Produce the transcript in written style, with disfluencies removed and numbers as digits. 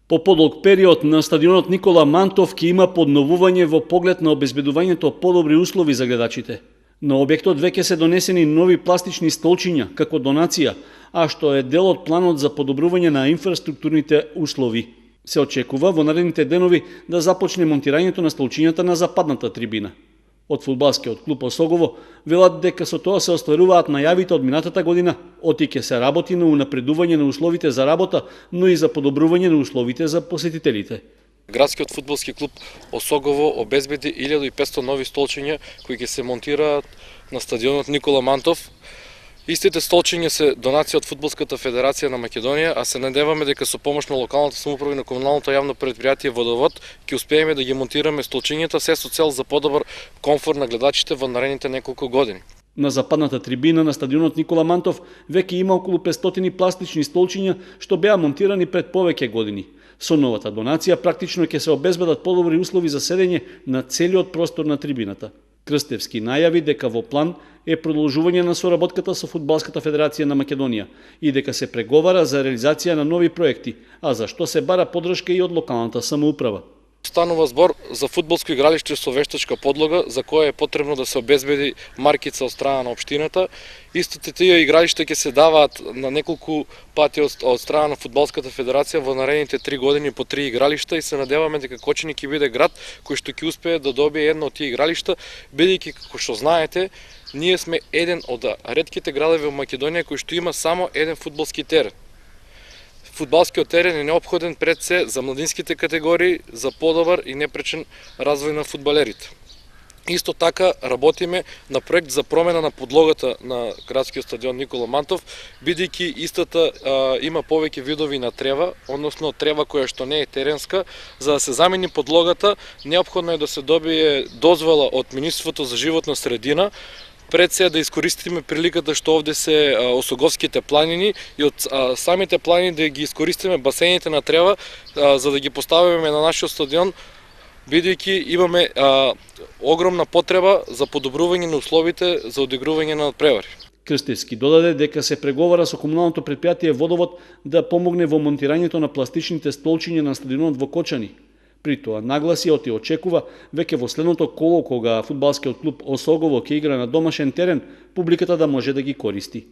По подолг период на стадионот Никола Мантов ќе има подновување во поглед на обезбедувањето подобри услови за гледачите. На објектот веќе се донесени нови пластични столчиња како донација, а што е дел од планот за подобрување на инфраструктурните услови. Се очекува во наредните денови да започне монтирањето на столчињата на западната трибина. Од фудбалскиот клуб Осогово велат дека со тоа се остваруваат најавите од минатата година, оти ќе се работи на унапредување на условите за работа, но и за подобрување на условите за посетителите. Градскиот фудбалски клуб Осогово обезбеди 1500 нови столчиња кои ќе се монтираат на стадионот Никола Мантов. Истите столчиња се донација од Фудбалската федерација на Македонија, а се надеваме дека со помош на локалната самоуправа и на комуналното јавно предпријатие Водовод ќе успееме да ги монтираме столчињата се со цел за подобар комфорт на гледачите во наредните неколку години. На западната трибина на стадионот Никола Мантов веќе има околу 500 пластични столчиња што беа монтирани пред повеќе години. Со новата донација практично ќе се обезбедат подобри услови за седење на целиот простор на трибината. Крстевски најави дека во план е продолжување на соработката со Фудбалската федерација на Македонија и дека се преговара за реализација на нови проекти, а за што се бара поддршка и од локалната самоуправа. Станува збор за фудбалско игралиште со вештачка подлога, за кое е потребно да се обезбеди маркица од страна на општината. Истите тие игралишта ќе се даваат на неколку пати од страна на Фудбалската федерација во наредните 3 години по 3 игралишта и се надеваме дека Кочани ќе биде град кој што ќе успее да добие едно од тие игралишта, бидејќи како што знаете, ние сме еден од ретките градови во Македонија кој што има само еден фудбалски терен. Фудбалскиот терен е неопходен пред се за младинските категории, за подобар и непречен развој на фудбалерите. Исто така работиме на проект за промена на подлогата на градскиот стадион Никола Мантов, бидејќи истата има повеќе видови на трева, односно трева која што не е теренска. За да се замени подлогата, неопходно е да се добие дозвола од Министерството за животна средина, пред се да искористиме приликата што овде се Осоговските планини и од самите планини да ги искористиме басените на трева за да ги поставиме на нашиот стадион, бидејќи имаме огромна потреба за подобрување на условите за одигрување на надпревари. Крстевски додаде дека се преговара со комуналното претпријатие Водовод да помогне во монтирањето на пластичните столчиња на стадионот во Кочани. При тоа нагласи оти очекува веќе во следното коло кога фудбалскиот клуб Осогово ќе игра на домашен терен, публиката да може да ги користи.